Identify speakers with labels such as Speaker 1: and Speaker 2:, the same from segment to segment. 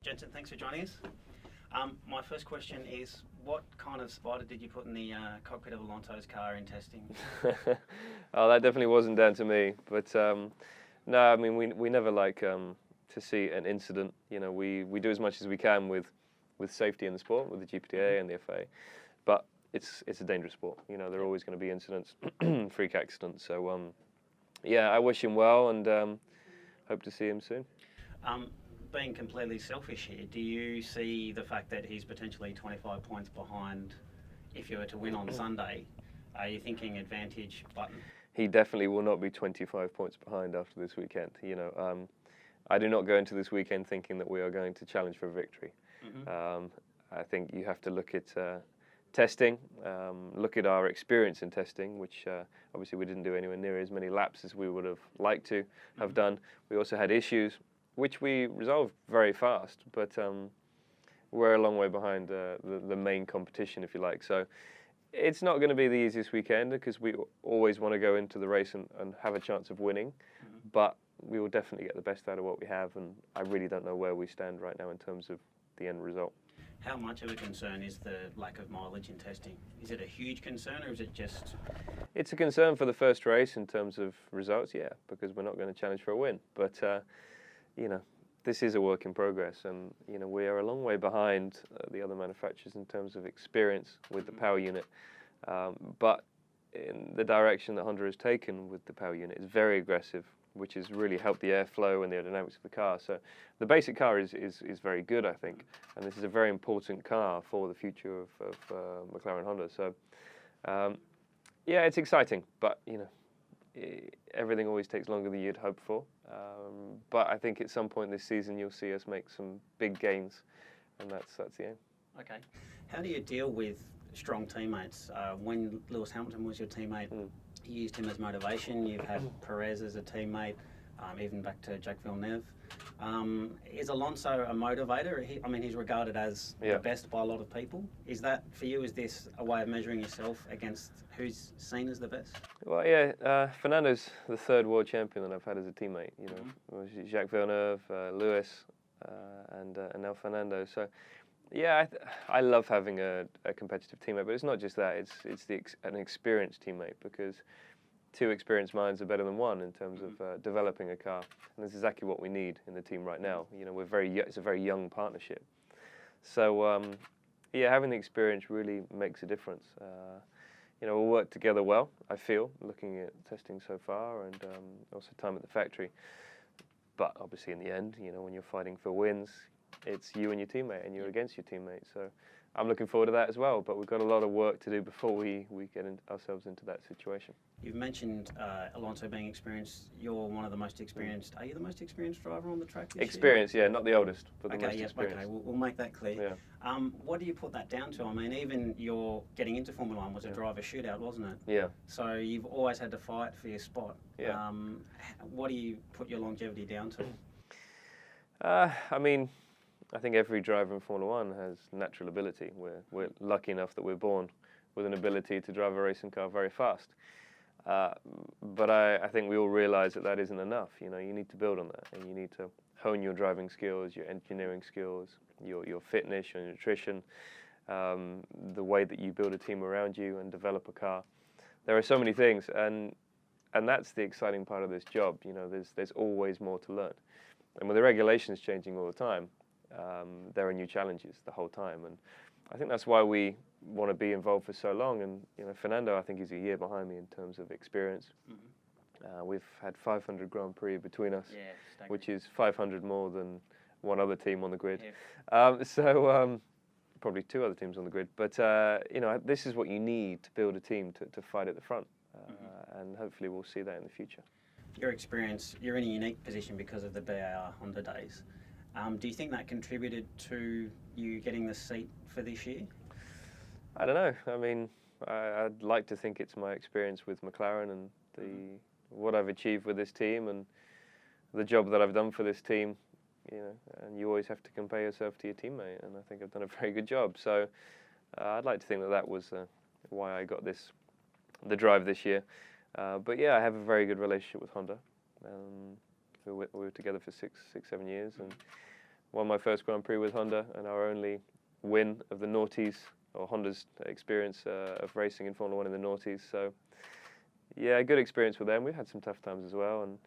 Speaker 1: Jensen, thanks for joining us. My first question is, what kind of spider did you put in the cockpit of Alonso's car in testing?
Speaker 2: Oh, that definitely wasn't down to me. But no, I mean, we never like to see an incident. You know, we do as much as we can with safety in the sport, with the GPDA and the FA. But it's a dangerous sport. You know, there are always going to be incidents, freak accidents. So yeah, I wish him well and hope to see him soon.
Speaker 1: Being completely selfish here, do you see the fact that he's potentially 25 points behind if you were to win on Sunday? Are you thinking advantage button?
Speaker 2: He definitely will not be 25 points behind after this weekend. You know, I do not go into this weekend thinking that we are going to challenge for victory. I think you have to look at testing, look at our experience in testing, which obviously we didn't do anywhere near as many laps as we would have liked to have done. We also had issues, which we resolved very fast, but we're a long way behind the main competition, if you like. So it's not going to be the easiest weekend because we always want to go into the race and have a chance of winning, but we will definitely get the best out of what we have, and I really don't know where we stand right now in terms of the end result.
Speaker 1: How much of a concern is the lack of mileage in testing? Is it a huge concern, or is it just...
Speaker 2: It's a concern for the first race in terms of results, yeah, because we're not going to challenge for a win. But you know, this is a work in progress, and you know, we are a long way behind the other manufacturers in terms of experience with the power unit. But in the direction that Honda has taken with the power unit is very aggressive, which has really helped the airflow and the aerodynamics of the car. So the basic car is very good, I think, and this is a very important car for the future of McLaren Honda. So yeah, it's exciting, but you know, everything always takes longer than you'd hope for. But I think at some point this season you'll see us make some big gains, and that's the aim.
Speaker 1: Okay. How do you deal with strong teammates? When Lewis Hamilton was your teammate, you used him as motivation. You've had Perez as a teammate, even back to Jacques Villeneuve. Is Alonso a motivator? I mean, he's regarded as the best by a lot of people. Is that, for you, is this a way of measuring yourself against who's seen as the best?
Speaker 2: Well, yeah, Fernando's the third world champion that I've had as a teammate. You know, Jacques Villeneuve, Lewis, and now Fernando. So, yeah, I love having a competitive teammate, but it's not just that. It's an experienced teammate, because two experienced minds are better than one in terms of developing a car, and that's exactly what we need in the team right now. You know, it's a very young partnership. So, yeah, having the experience really makes a difference. You know, we'll work together well, I feel, looking at testing so far and also time at the factory. But obviously in the end, you know, when you're fighting for wins, it's you and your teammate, and you're against your teammate. So I'm looking forward to that as well, but we've got a lot of work to do before we get ourselves into that situation.
Speaker 1: You've mentioned Alonso being experienced. You're one of the most experienced. Are you the most experienced driver on the track this
Speaker 2: Experience,
Speaker 1: year?
Speaker 2: yeah, not the oldest, but the most experienced.
Speaker 1: Okay, we'll make that clear.
Speaker 2: Yeah.
Speaker 1: What do you put that down to? I mean, even your getting into Formula One was a driver shootout, wasn't it?
Speaker 2: Yeah.
Speaker 1: So you've always had to fight for your spot.
Speaker 2: Yeah.
Speaker 1: What do you put your longevity down to?
Speaker 2: I mean, I think every driver in Formula One has natural ability. We're lucky enough that we're born with an ability to drive a racing car very fast. But I think we all realise that isn't enough. You know, you need to build on that, and you need to hone your driving skills, your engineering skills, your fitness, your nutrition, the way that you build a team around you and develop a car. There are so many things, and that's the exciting part of this job. You know, there's always more to learn, and with the regulations changing all the time, there are new challenges the whole time, and I think that's why we want to be involved for so long. And you know, Fernando, I think, is a year behind me in terms of experience. We've had 500 Grand Prix between us, which is 500 more than one other team on the grid. So probably two other teams on the grid. But you know, this is what you need to build a team to fight at the front, and hopefully we'll see that in the future.
Speaker 1: Your experience, you're in a unique position because of the BAR Honda days. Do you think that contributed to you getting the seat for this year?
Speaker 2: I don't know. I mean, I'd like to think it's my experience with McLaren and what I've achieved with this team and the job that I've done for this team. You know, and you always have to compare yourself to your teammate, and I think I've done a very good job. So I'd like to think that was why I got the drive this year. But yeah, I have a very good relationship with Honda. We were together for 6, 7 years, and won my first Grand Prix with Honda and our only win of the noughties, or Honda's experience of racing in Formula One in the noughties. So yeah, good experience with them. We've had some tough times as well, and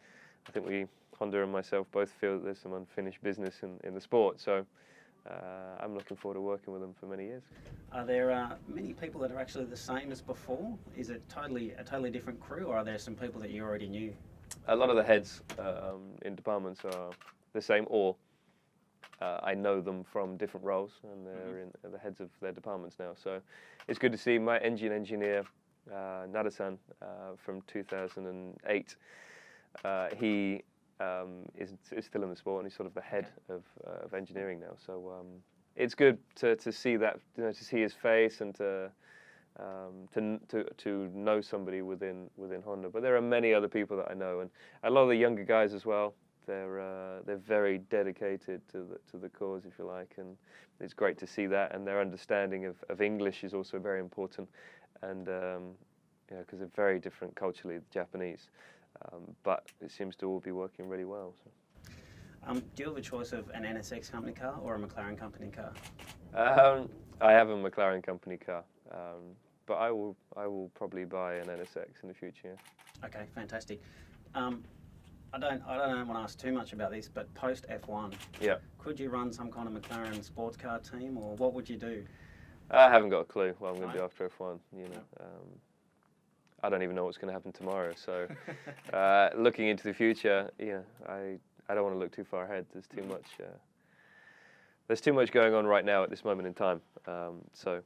Speaker 2: I think Honda and myself both feel that there's some unfinished business in the sport. So I'm looking forward to working with them for many years.
Speaker 1: Are there many people that are actually the same as before? Is it a totally different crew, or are there some people that you already knew?
Speaker 2: A lot of the heads in departments are the same, or I know them from different roles, and they're in the heads of their departments now. So it's good to see my engine engineer, Nada-san, from 2008. He is still in the sport, and he's sort of the head of engineering now. So it's good to see that, to see his face, and to know somebody within Honda. But there are many other people that I know, and a lot of the younger guys as well. They're very dedicated to the cause, if you like, and it's great to see that. And their understanding of English is also very important, and because they're very different culturally, the Japanese. But it seems to all be working really well. So.
Speaker 1: Do you have a choice of an NSX company car or a McLaren company car?
Speaker 2: I have a McLaren company car, but I will probably buy an NSX in the future.
Speaker 1: Okay, fantastic. I don't want to ask too much about this, but post F1, could you run some kind of McLaren sports car team, or what would you do?
Speaker 2: I haven't got a clue what I'm going to do after F1. I don't even know what's going to happen tomorrow. So, looking into the future, I don't want to look too far ahead. There's too much. There's too much going on right now at this moment in time. So,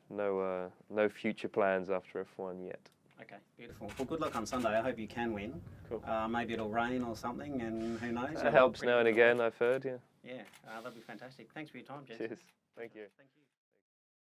Speaker 2: no future plans after F1 yet.
Speaker 1: Okay, beautiful. Well, good luck on Sunday. I hope you can win.
Speaker 2: Cool.
Speaker 1: Maybe it'll rain or something, and who knows?
Speaker 2: It helps now and again, I've heard. Yeah.
Speaker 1: Yeah, that'd be fantastic. Thanks for your time, Jess.
Speaker 2: Cheers. Thank you.
Speaker 1: Thank you.